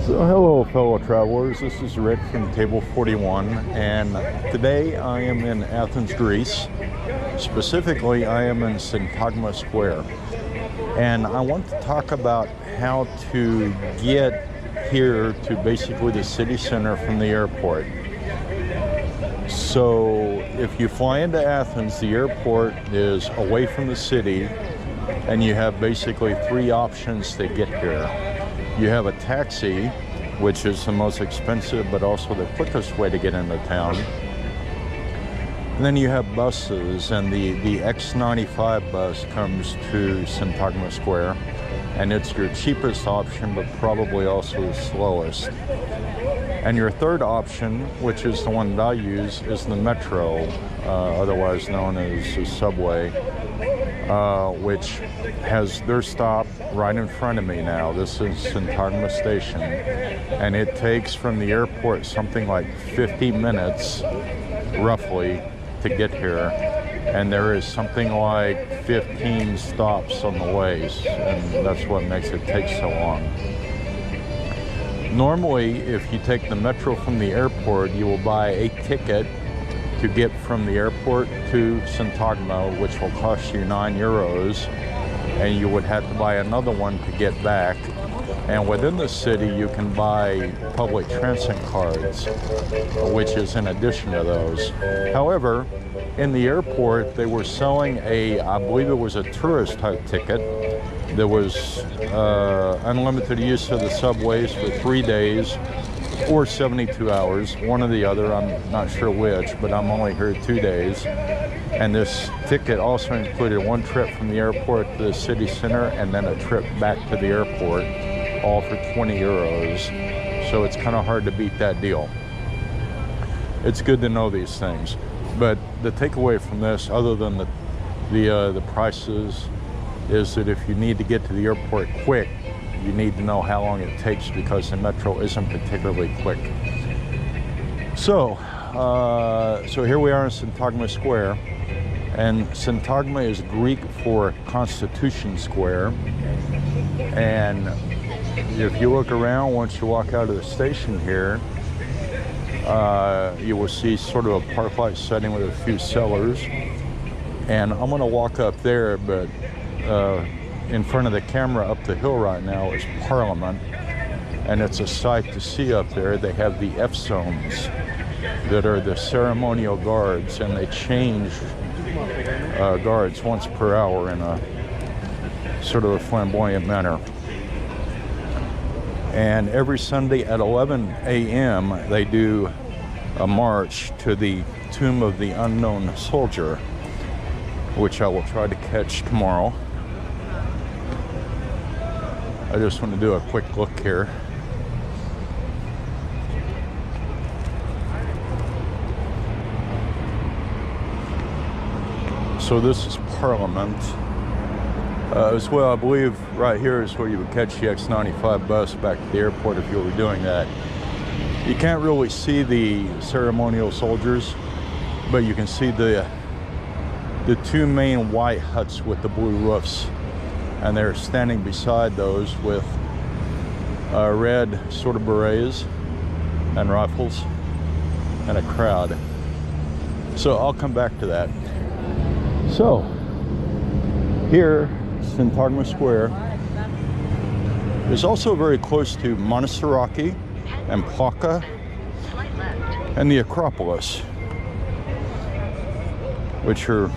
So hello fellow travelers, this is Rick from Table 41, and today I am in Athens, Greece. Specifically, I am in Syntagma Square, and I want to talk about how to get here to basically the city center from the airport. So if you fly into Athens, the airport is away from the city, and you have basically three options to get here. You have a taxi, which is the most expensive but also the quickest way to get into town. And then you have buses, and the X95 bus comes to Syntagma Square, and it's your cheapest option but probably also the slowest. And your third option, which is the one that I use, is the metro, otherwise known as the subway, which has their stop right in front of me now. This is Syntagma Station, and it takes from the airport something like 50 minutes, roughly, to get here. And there is something like 15 stops on the way, and that's what makes it take so long. Normally, if you take the metro from the airport, you will buy a ticket to get from the airport to Syntagma, which will cost you €9, and you would have to buy another one to get back. And within the city, you can buy public transit cards, which is in addition to those. However, in the airport, they were selling I believe it was a tourist type ticket. There was unlimited use of the subways for 3 days or 72 hours, one or the other. I'm not sure which, but I'm only here 2 days. And this ticket also included one trip from the airport to the city center and then a trip back to the airport, all for €20. So it's kind of hard to beat that deal. It's good to know these things. But the takeaway from this, other than the prices, is that if you need to get to the airport quick, you need to know how long it takes, because the metro isn't particularly quick. So here we are in Syntagma Square, and Syntagma is Greek for Constitution Square. And if you look around, once you walk out of the station here, you will see sort of a park-like setting with a few cellars. And I'm going to walk up there, but in front of the camera up the hill right now is Parliament, and it's a sight to see up there. They have the F-zones that are the ceremonial guards, and they change guards once per hour in a sort of a flamboyant manner. And every Sunday at 11 a.m. they do a march to the Tomb of the Unknown Soldier, which I will try to catch tomorrow. I just want to do a quick look here. So this is Parliament. As well, I believe right here is where you would catch the X95 bus back to the airport if you were doing that. You can't really see the ceremonial soldiers, but you can see the two main white huts with the blue roofs. And they're standing beside those with red sort of berets and rifles and a crowd. So I'll come back to that. So here, Syntagma Square is also very close to Monastiraki and plaza and the Acropolis, which are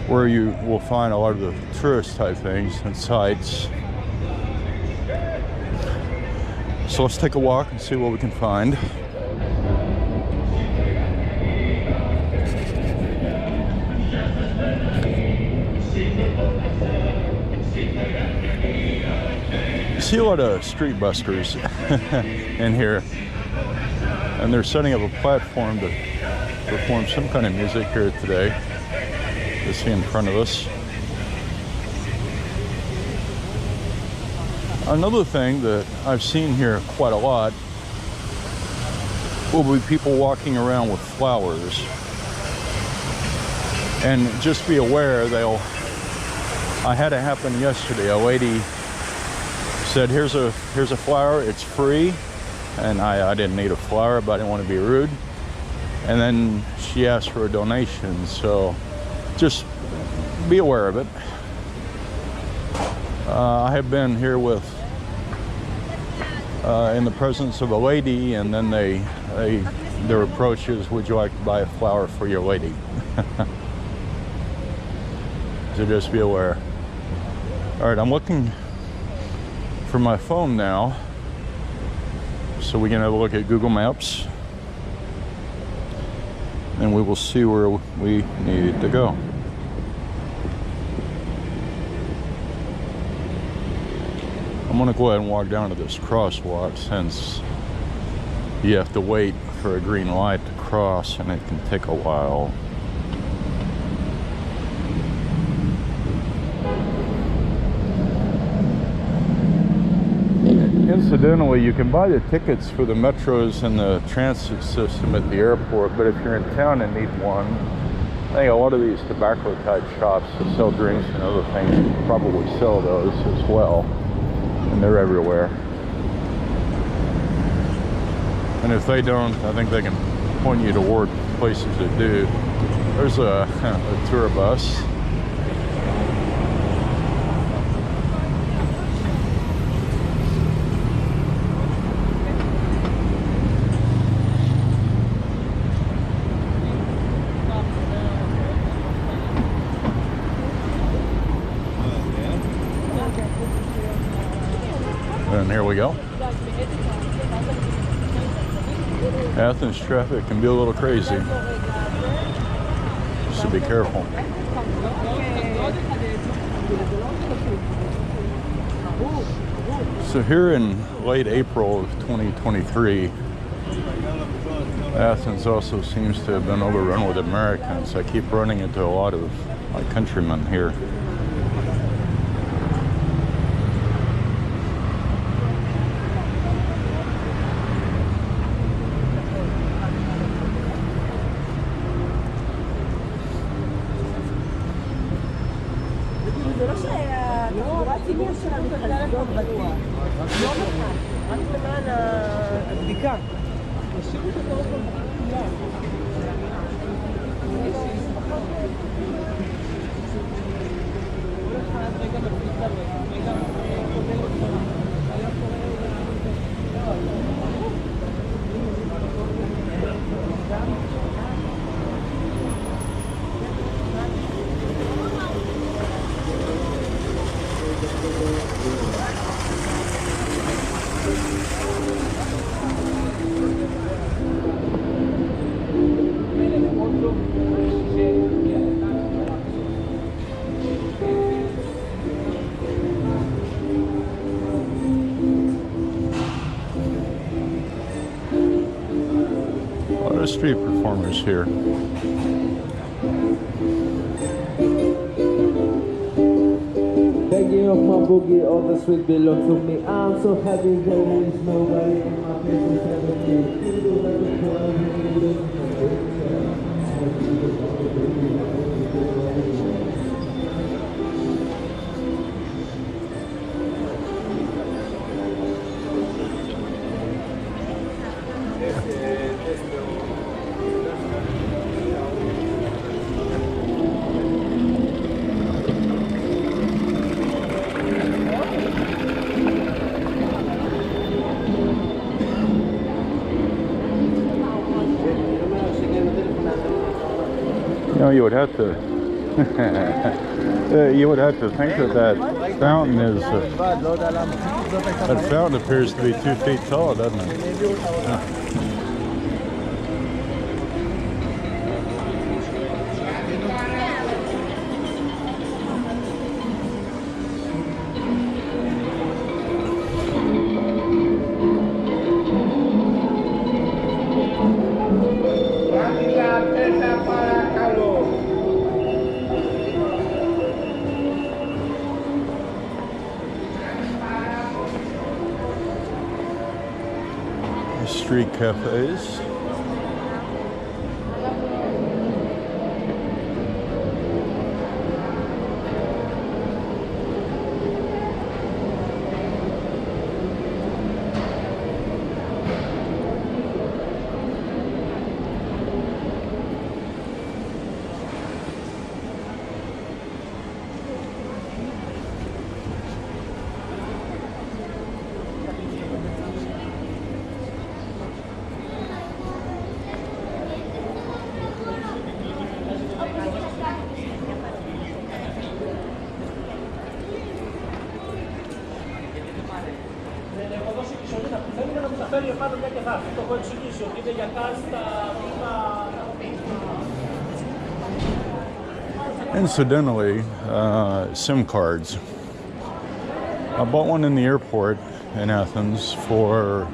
where you will find a lot of the tourist type things and sites. So let's take a walk and see what we can find. You see a lot of street buskers in here, and they're setting up a platform to perform some kind of music here today. You see in front of us. Another thing that I've seen here quite a lot will be people walking around with flowers. And just be aware, I had it happen yesterday. A lady Said, here's a flower, it's free. And I didn't need a flower, but I didn't want to be rude. And then she asked for a donation, so just be aware of it. I have been here with in the presence of a lady, and then their approach is, would you like to buy a flower for your lady? So just be aware. All right, I'm looking for my phone now, so we can have a look at Google Maps, and we will see where we need to go. I'm gonna go ahead and walk down to this crosswalk, since you have to wait for a green light to cross, and it can take a while. Incidentally, you can buy the tickets for the metros and the transit system at the airport, but if you're in town and need one, I think a lot of these tobacco type shops that sell drinks and other things probably sell those as well, and they're everywhere. And if they don't, I think they can point you toward places that do. There's a tour bus. And here we go. Athens traffic can be a little crazy, so be careful. So here in late April of 2023, Athens also seems to have been overrun with Americans. I keep running into a lot of my countrymen here. Street performers here. Begging off my boogie, all the street belongs to me. I'm so happy there is nobody in my place You would have to you would have to think that fountain is that fountain appears to be 2 feet tall, doesn't it? Street cafes. Incidentally, SIM cards. I bought one in the airport in Athens for,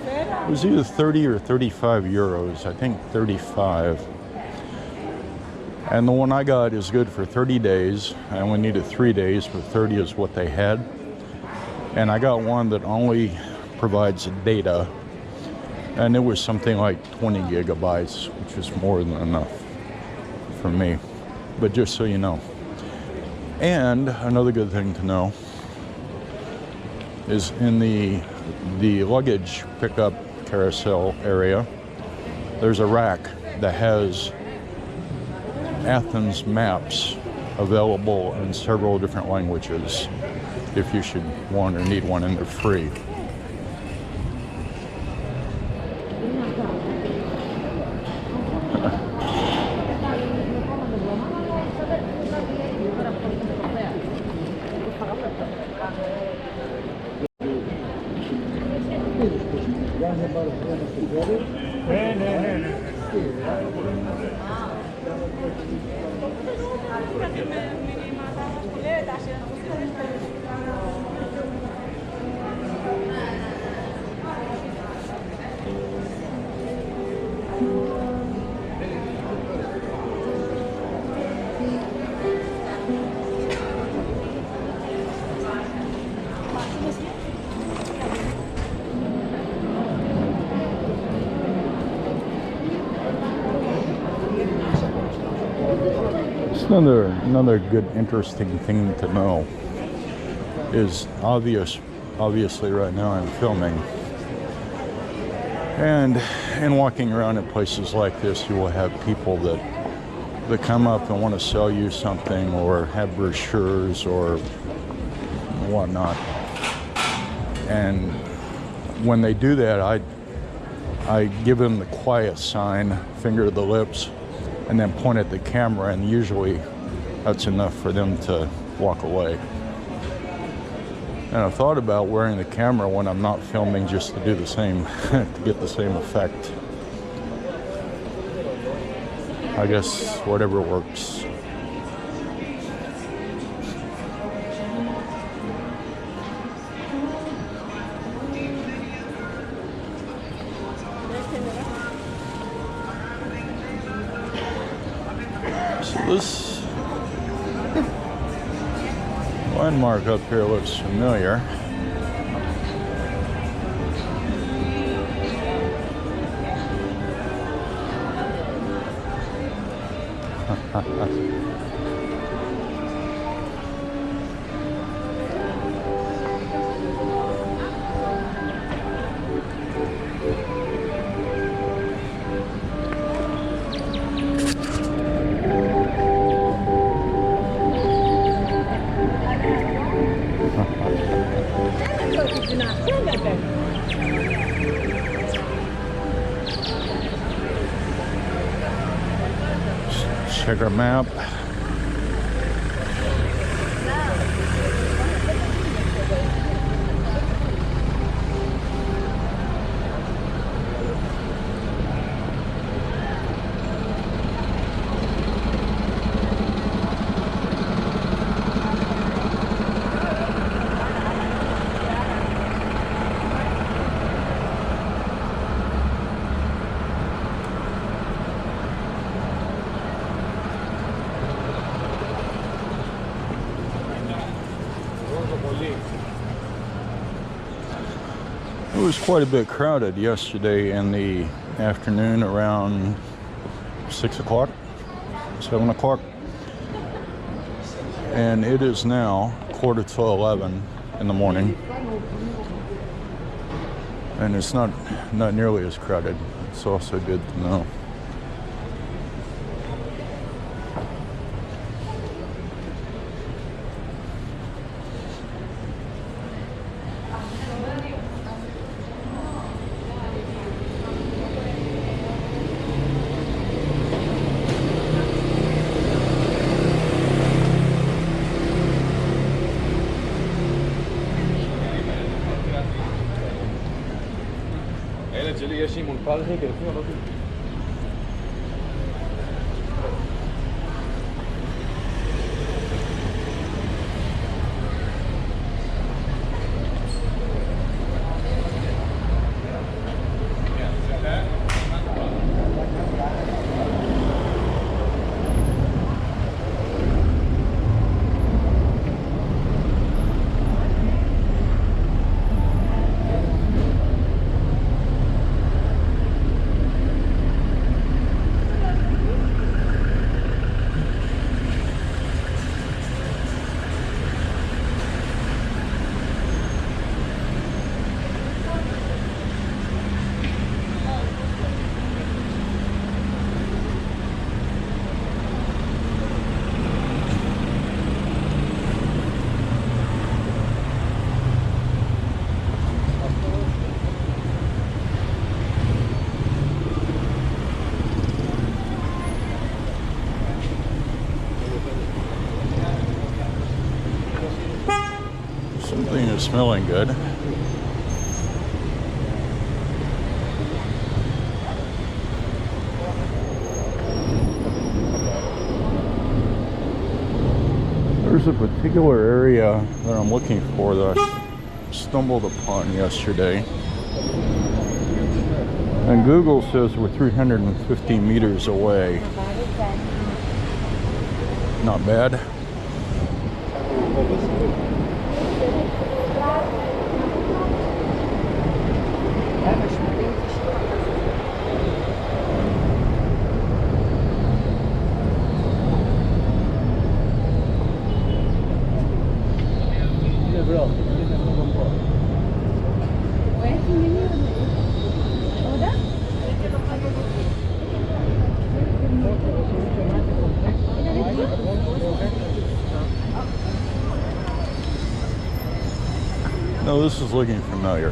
it was either 30 or 35 euros. I think 35. And the one I got is good for 30 days. I only needed 3 days, but 30 is what they had. And I got one that only provides data. And it was something like 20 gigabytes, which is more than enough for me. But just so you know. And another good thing to know is in the luggage pickup carousel area, there's a rack that has Athens maps available in several different languages if you should want or need one, and they're free. Another good interesting thing to know is obviously right now I'm filming, and in walking around in places like this you will have people that come up and want to sell you something or have brochures or whatnot, and when they do that I give them the quiet sign, finger to the lips, and then point at the camera, and usually that's enough for them to walk away. And I thought about wearing the camera when I'm not filming just to do the same, to get the same effect. I guess whatever works. This landmark up here looks familiar. Check our map. It was quite a bit crowded yesterday in the afternoon around 6 o'clock, 7 o'clock. And it is now 11:15 in the morning. And it's not nearly as crowded. It's also good to know. Something is smelling good. There's a particular area that I'm looking for that I stumbled upon yesterday. And Google says we're 350 meters away. Not bad. No, this is looking familiar.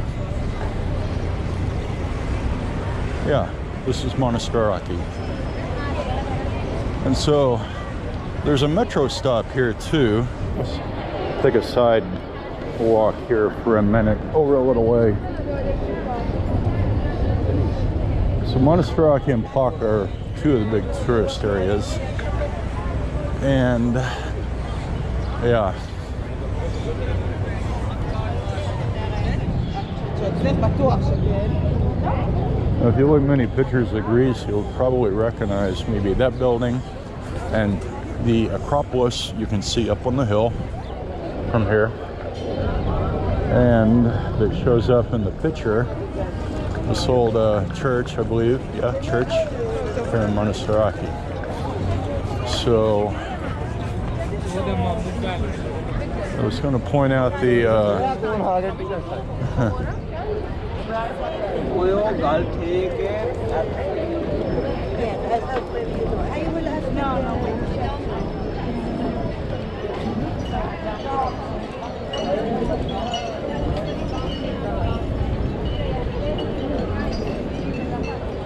Yeah, this is Monastiraki. And so there's a metro stop here too. Let's take a side walk here for a minute over a little way. So Monastiraki and Plaka are two of the big tourist areas. And yeah. Now, if you look at many pictures of Greece, you'll probably recognize maybe that building and the Acropolis you can see up on the hill from here. And that shows up in the picture, this old church, I believe. Yeah, church here in Monastiraki. So I was going to point out the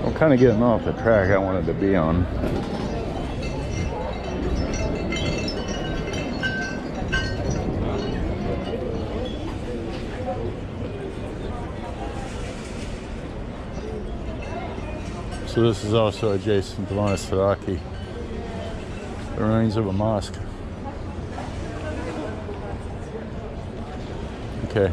I'm kind of getting off the track I wanted to be on. So this is also adjacent to Monastiraki, the remains of a mosque. Okay.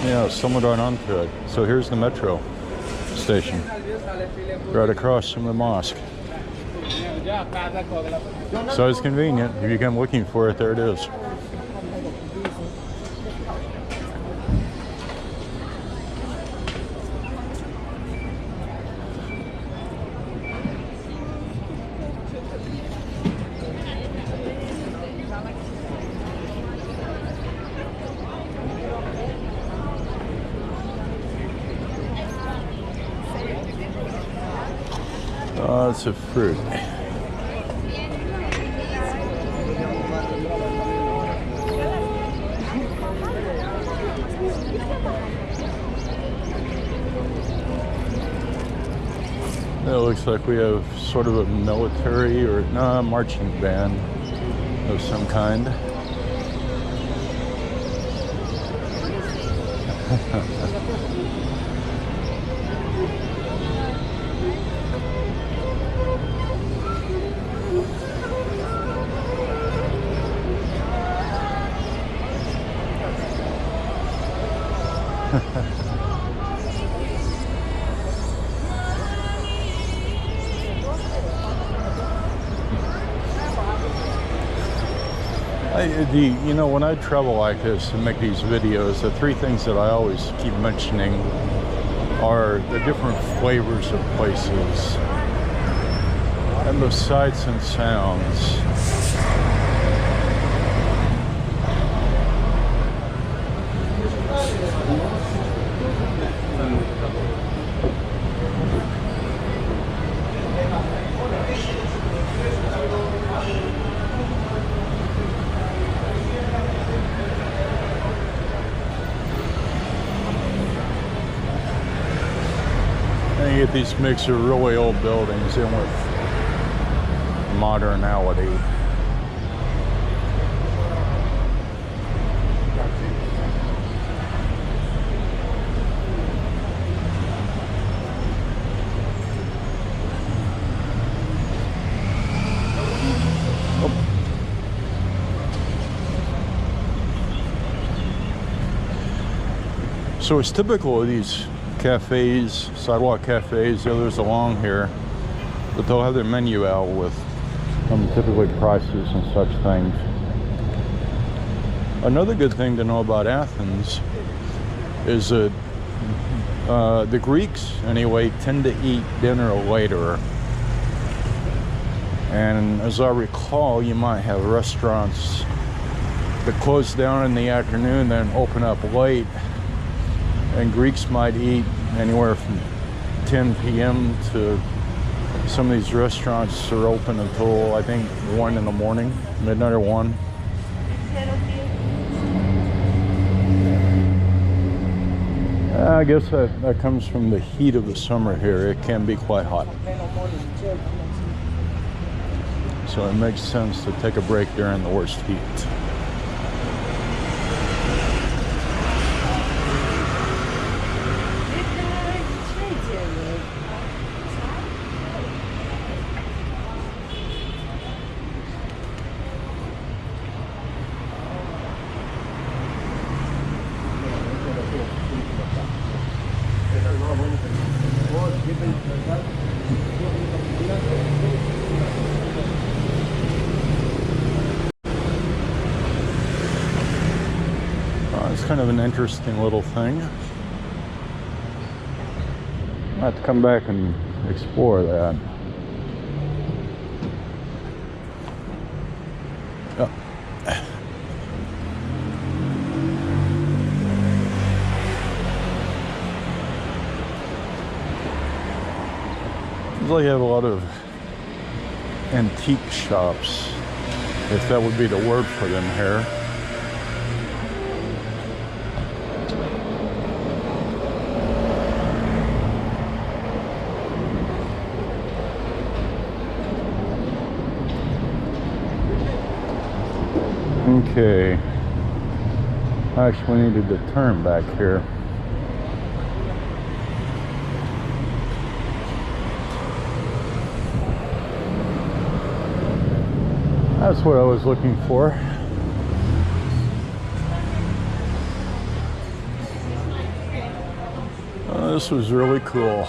Yeah, someone ran onto it. So here's the metro station, right across from the mosque. So it's convenient. If you come looking for it, there it is. Lots of fruit. It looks like we have sort of a military or marching band of some kind. You know, when I travel like this and make these videos, the three things that I always keep mentioning are the different flavors of places and the sights and sounds. And you get these mix of really old buildings in with modernality. So it's typical of these cafes, sidewalk cafes, others along here, but they'll have their menu out with typically prices and such things. Another good thing to know about Athens is that the Greeks, anyway, tend to eat dinner later. And as I recall, you might have restaurants that close down in the afternoon, then open up late. And Greeks might eat anywhere from 10 p.m. to some of these restaurants are open until I think 1 in the morning, midnight or 1. I guess that comes from the heat of the summer here. It can be quite hot. So it makes sense to take a break during the worst heat. It's kind of an interesting little thing. I'll have to come back and explore that. Oh. Seems like you have a lot of antique shops, if that would be the word for them here. Okay, I actually needed to turn back here. That's what I was looking for. This was really cool.